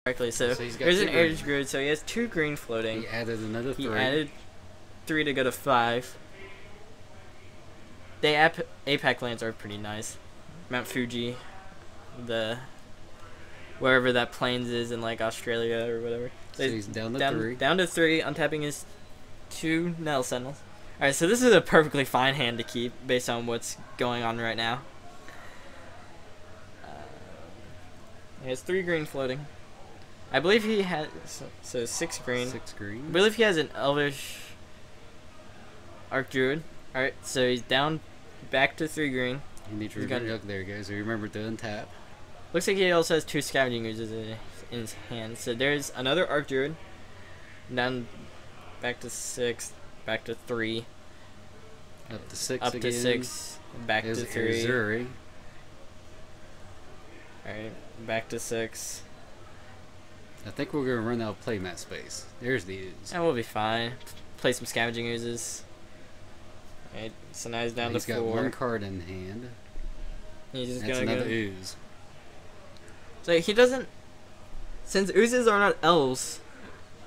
correctly. So he's got there's an two edge grid, so he has 2 green floating. He added another 3. He added 3 to go to 5. The APAC lands are pretty nice. Mount Fuji, wherever that plains is in like Australia or whatever. So he's down to 3. Down to 3, untapping his 2 Nettle Sentinels. Alright, so this is a perfectly fine hand to keep based on what's going on right now. He has 3 green floating. I believe he has, so 6 green. 6 green. I believe he has an Elvish Archdruid. Alright, so he's down back to 3 green. You need to remember, there you go. So remember to untap. Looks like he also has 2 Scavenging Oozes in his hand. So there's another Archdruid. Down back to 6, back to 3. Up to 6 Up again. to 6, back to 3. Missouri. Alright, back to 6. I think we're going to run out of playmat space. There's the ooze. And we'll be fine. Play some Scavenging Oozes. Alright, so now he's down to 4. He's got 1 card in hand. He's just That's gonna another go. ooze. So he doesn't. Since oozes are not elves,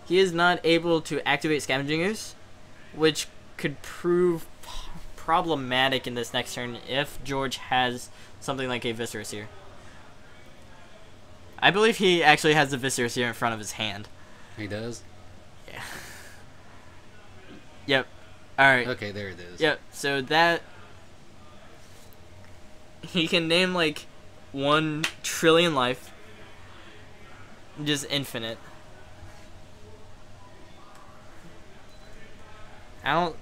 he is not able to activate Scavenging Ooze, which could prove problematic in this next turn if George has something like a Viscera Seer. I believe he actually has the Viscera Seer in front of his hand. He does? Yeah. Yep. Alright. Okay, there it is. Yep, so that... He can name like 1 trillion life. Just infinite. I don't...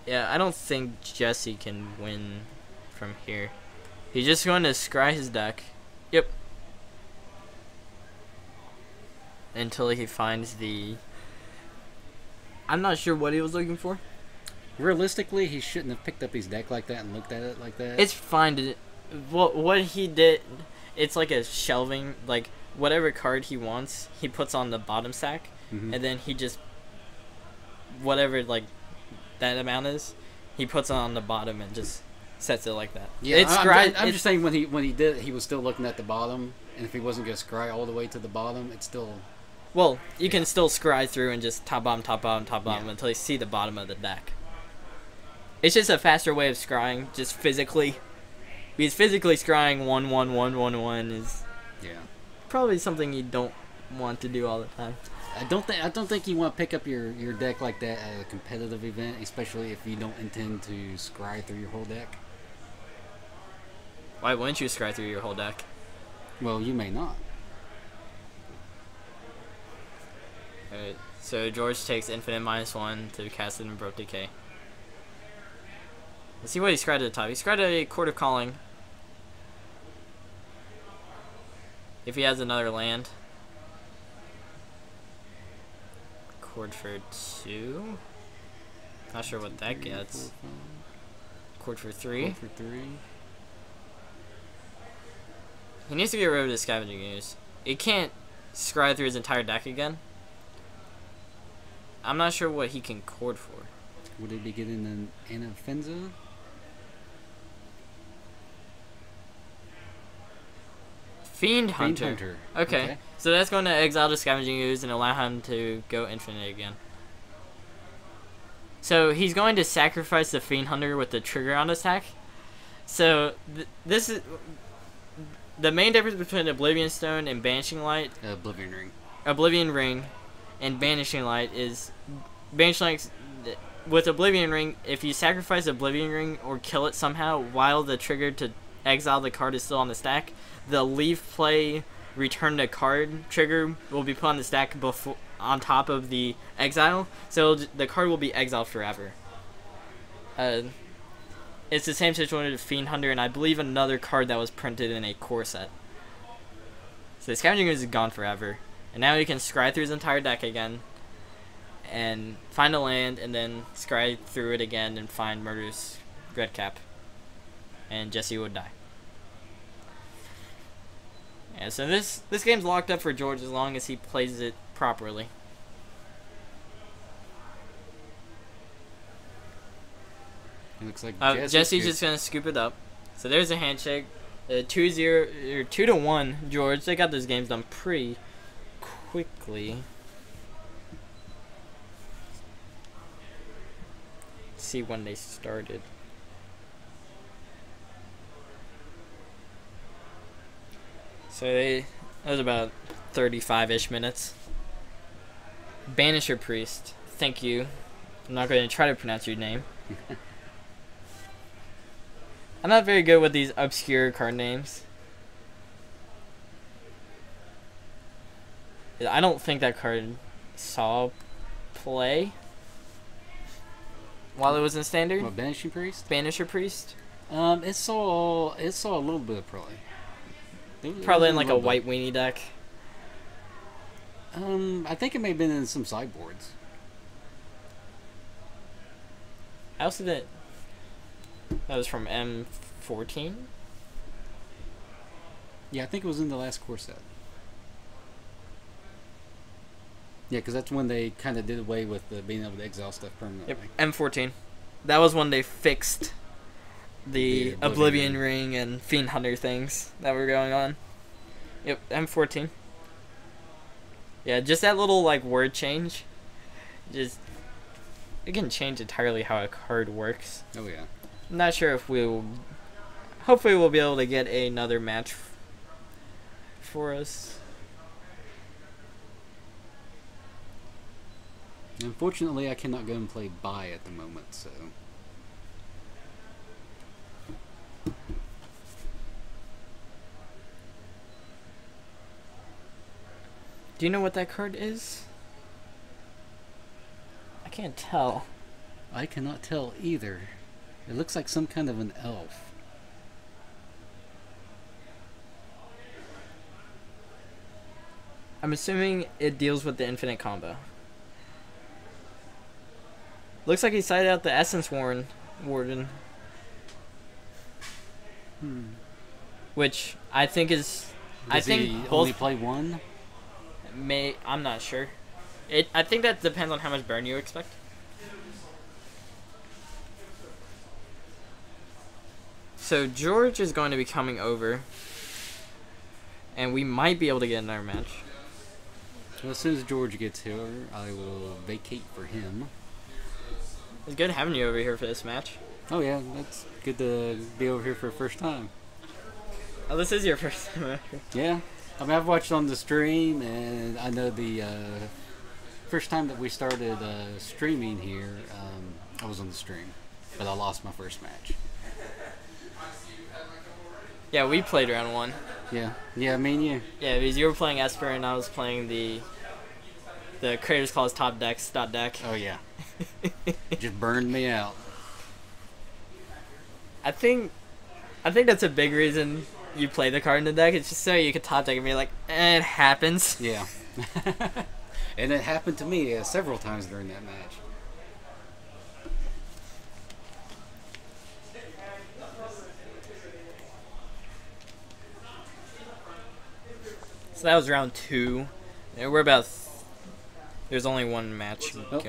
Yeah, I don't think Jesse can win from here. He's just going to scry his deck. Yep. Until he finds the... I'm not sure what he was looking for. Realistically, he shouldn't have picked up his deck like that and looked at it like that. It's fine to... What he did... It's like a shelving... Like, whatever card he wants, he puts on the bottom stack. Mm-hmm. And then he just... Whatever, like, that amount is, he puts it on the bottom and just sets it like that. Yeah, I'm just saying when he did it, he was still looking at the bottom. And if he wasn't going to scry all the way to the bottom, it's still... Well, you can still scry through and just top bottom, top bottom, top bottom until you see the bottom of the deck. It's just a faster way of scrying, just physically. Because physically scrying 1, 1, 1, 1, 1 is probably something you don't want to do all the time. I don't think you want to pick up your deck like that at a competitive event, especially if you don't intend to scry through your whole deck. Why wouldn't you scry through your whole deck? Well, you may not. Alright, so George takes infinite -1 to cast it in Broke Decay. Let's see what he scryed at the top. He scryed a Court of Calling. If he has another land. Chord for 2. Not sure what that gets. Chord for 3. Chord for 3. He needs to get rid of the Scavenging Ooze. He can't scry through his entire deck again. I'm not sure what he can chord for. Would he be getting an Anafenza? Fiend Hunter. Okay. So that's going to exile the Scavenging Ooze and allow him to go infinite again. So he's going to sacrifice the Fiend Hunter with the trigger on attack. So this is the main difference between Oblivion Stone and Banishing Light. Oblivion Ring. Oblivion Ring and Banishing Light is Banishing Light. With Oblivion Ring, if you sacrifice Oblivion Ring or kill it somehow while the trigger to exile the card is still on the stack, the leave play return the card trigger will be put on the stack before on top of the exile, so the card will be exiled forever. It's the same situation with Fiend Hunter and I believe another card that was printed in a core set. So the Scavenging Ooze is gone forever, and now you can scry through his entire deck again and find a land and then scry through it again and find Murderous Redcap, and Jesse would die. Yeah, so this game's locked up for George as long as he plays it properly. It looks like Jesse's just gonna scoop it up. So there's a handshake. 2-0 or 2-1. George. They got those games done pretty quickly. Let's see when they started. So that was about 35-ish minutes. Banisher Priest. Thank you. I'm not going to try to pronounce your name. I'm not very good with these obscure card names. I don't think that card saw play while it was in standard. What, Banishing Priest? Banisher Priest. It saw a little bit of play. Probably in like a white weenie deck. I think it may have been in some sideboards. I also did. That was from M14. Yeah, I think it was in the last core set. Yeah, because that's when they kind of did away with being able to exile stuff permanently. Yep, M14. That was when they fixed the Oblivion Ring and Fiend Hunter things that were going on. Yep, M14. Yeah, just that little like word change. Just it can change entirely how a card works. Oh yeah. I'm not sure if we'll. Hopefully, we'll be able to get another match for us. Unfortunately, I cannot go and play Buy at the moment, so. Do you know what that card is? I can't tell. I cannot tell either. It looks like some kind of an elf. I'm assuming it deals with the infinite combo. Looks like he sided out the Essence Warden. Which I think is... Does he only play one? I'm not sure. I think that depends on how much burn you expect. So George is going to be coming over, and we might be able to get another match. Well, as soon as George gets here, I will vacate for him. It's good having you over here for this match. Oh yeah, that's good to be over here for the first time. Oh, this is your first time over. Yeah. I mean, I've watched on the stream, and I know the first time that we started streaming here, I was on the stream, but I lost my first match. Yeah, we played round one. Yeah, me and you. Yeah, because you were playing Esper, and I was playing the Creators Clause top deck. Oh yeah. Just burned me out. I think that's a big reason you play the card in the deck. It's just so you could top deck and be like, it happens. Yeah. And it happened to me several times during that match. So that was round 2. And we're about... There's only one match going.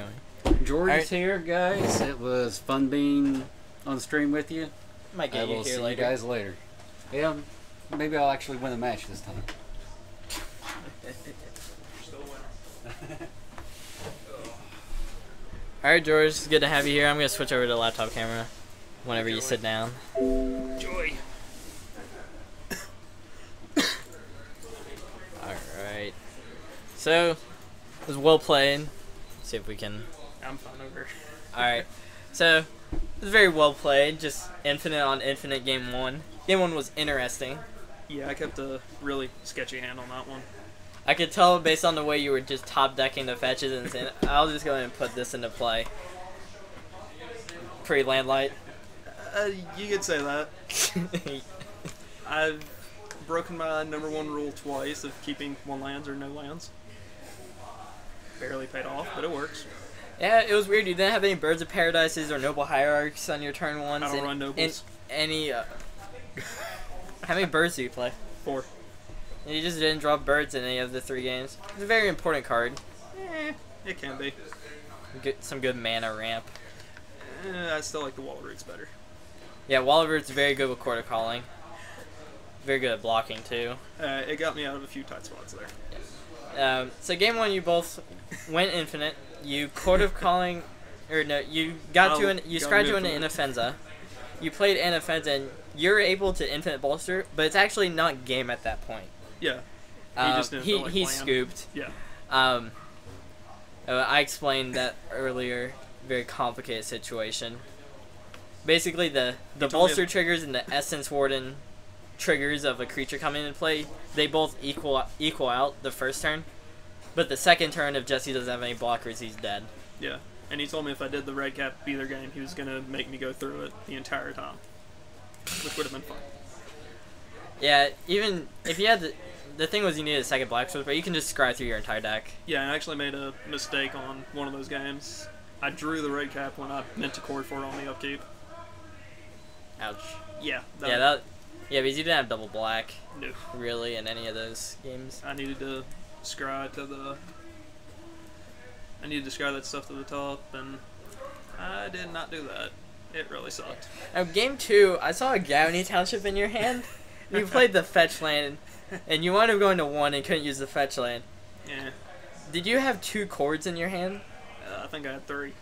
George is here, guys. It was fun being on the stream with you. Might get you here see later. you guys later. Yeah, maybe I'll actually win a match this time. Alright, George. It's good to have you here. I'm going to switch over to the laptop camera whenever you sit down. Joy. Alright. So, it was well played. Let's see if we can... I'm fine over. Alright. So, it was very well played. Just infinite on infinite game 1. Game 1 was interesting. Yeah, I kept a really sketchy hand on that one. I could tell based on the way you were just top decking the fetches and saying, I'll just go ahead and put this into play. Pretty landlight. You could say that. I've broken my #1 rule twice of keeping 1 lands or no lands. Barely paid off, but it works. Yeah, it was weird. You didn't have any Birds of Paradises or Noble Hierarchs on your turn ones. I don't run Nobles. Any, how many birds do you play? 4. You just didn't draw birds in any of the 3 games. It's a very important card. It can be. Get some good mana ramp. I still like the Wall of Roots better. Yeah, Waller's very good with quarter calling. Very good at blocking too. It got me out of a few tight spots there. So game one, you both went infinite. You quarter calling, or no, you got to you scryed to an Inofenza. You played Inofenza, and you're able to infinite bolster, but it's actually not game at that point. Yeah. He scooped. Yeah. I explained that earlier. Very complicated situation. Basically, the bolster triggers and the Essence Warden triggers of a creature coming into play, they both equal out the first turn. But the second turn, if Jesse doesn't have any blockers, he's dead. Yeah. And he told me if I did the red cap either game, he was going to make me go through it the entire time. Which would have been fun. Yeah, even if you had the thing was you needed a second black sword, but you can just scry through your entire deck. Yeah, I actually made a mistake on one of those games. I drew the red cap when I meant to cord for it on the upkeep. Ouch. Yeah. Yeah, because you didn't have double black. No. Really, in any of those games. I needed to scry that stuff to the top, and I did not do that. It really sucked. Game 2, I saw a Gownie Township in your hand. You played the fetch land, and you wound up going to 1 and couldn't use the fetch land. Yeah. Did you have 2 cords in your hand? I think I had 3.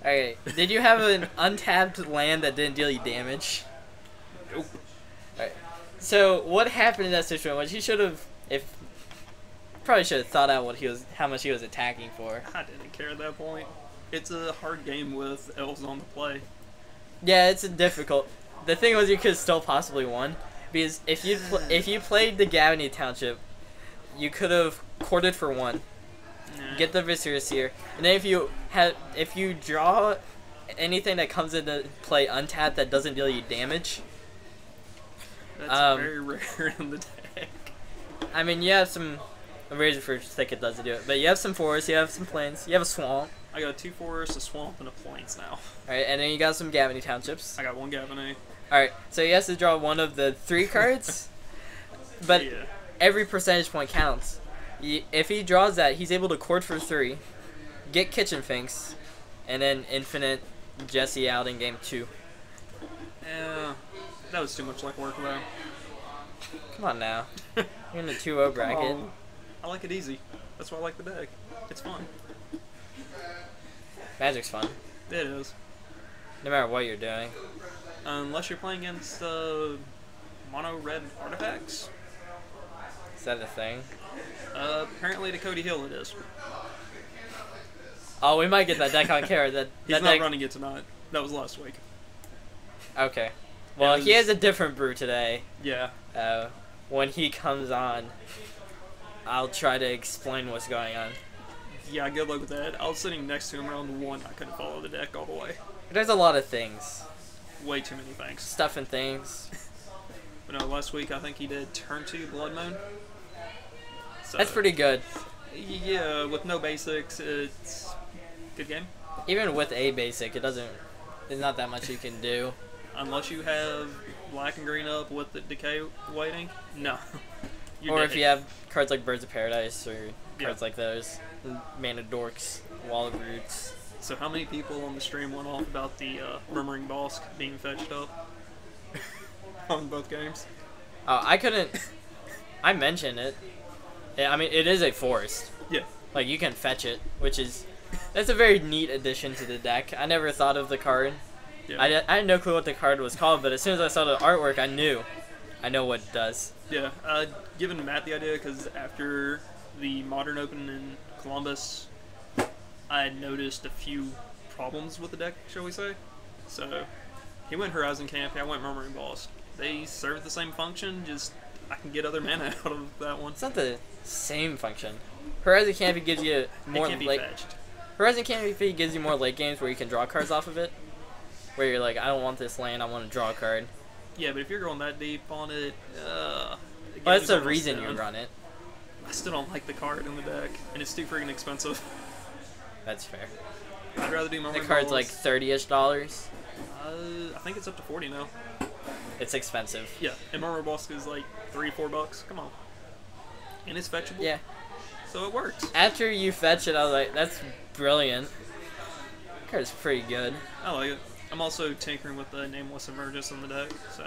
Okay. Did you have an untapped land that didn't deal you damage? Nope. Alright. So what happened in that situation was he should have, probably should have thought out how much he was attacking for. I didn't care at that point. It's a hard game with elves on the play. Yeah, it's difficult. The thing was you could still possibly won because if you played the Gavany Township, you could have corded for 1. Nah. Get the Viscerous here, and then if you draw anything that comes into play untapped that doesn't deal you damage. That's very rare in the deck. I mean, you have some Razor for Thicket doesn't do it, but you have some forests, you have some plains, you have a swamp. I got 2 forests, a swamp, and a plains now. Alright, and then you got some Gavany Townships. I got 1 Gavany. Alright, so he has to draw one of the 3 cards, but yeah. Every percentage point counts. If he draws that, he's able to cord for 3, get Kitchen Finks, and then infinite Jesse out in game 2. Yeah, that was too much like work though. Come on now. You're in the 2-0 bracket. I like it easy. That's why I like the deck. It's fun. Magic's fun. It is. No matter what you're doing. Unless you're playing against mono red artifacts. Is that a thing? Apparently to Cody Hill it is. Oh, we might get that deck on camera. He's not running it tonight. That was last week. Okay. Well, he has a different brew today. Yeah. When he comes on, I'll try to explain what's going on. Yeah, good luck with that. I was sitting next to him round 1. I couldn't follow the deck all the way. There's a lot of things. Way too many things. Stuff and things. But no, last week I think he did turn 2 Blood Moon. So, that's pretty good. Yeah, with no basics, it's a good game. Even with a basic, there's not that much you can do. Unless you have black and green up with the decay waiting, no. Or if you have cards like Birds of Paradise or cards like those, Mana Dorks, Wall of Roots. So how many people on the stream went off about the Murmuring Bosk being fetched up on both games? Oh, I couldn't. I mentioned it. Yeah, I mean, it is a forest. Yeah. Like, you can fetch it, that's a very neat addition to the deck. I never thought of the card. Yeah. I had no clue what the card was called, but as soon as I saw the artwork, I know what it does. Yeah, given Matt the idea, because after the Modern Open in Columbus, I had noticed a few problems with the deck, shall we say. So, he went Horizon Camp, I went Murmuring Bosk. They serve the same function, just I can get other mana out of that one. It's not the same function. Horizon Canopy gives you more late. Horizon Canopy gives you more late games where you can draw cards off of it. Where you're like, I don't want this land, I want to draw a card. Yeah, but if you're going that deep on it, well, that's the reason you run it. I still don't like the card in the deck, and it's too freaking expensive. That's fair. I'd rather do Murmuring The card's Bosk. like $30-ish. I think it's up to 40 now. It's expensive. Yeah, and Murmuring Bosk is like $3-4. Come on. And it's fetchable. Yeah. So it works. After you fetch it, I was like, that's brilliant. That card is pretty good. I like it. I'm also tinkering with the Nameless Emergis on the deck, so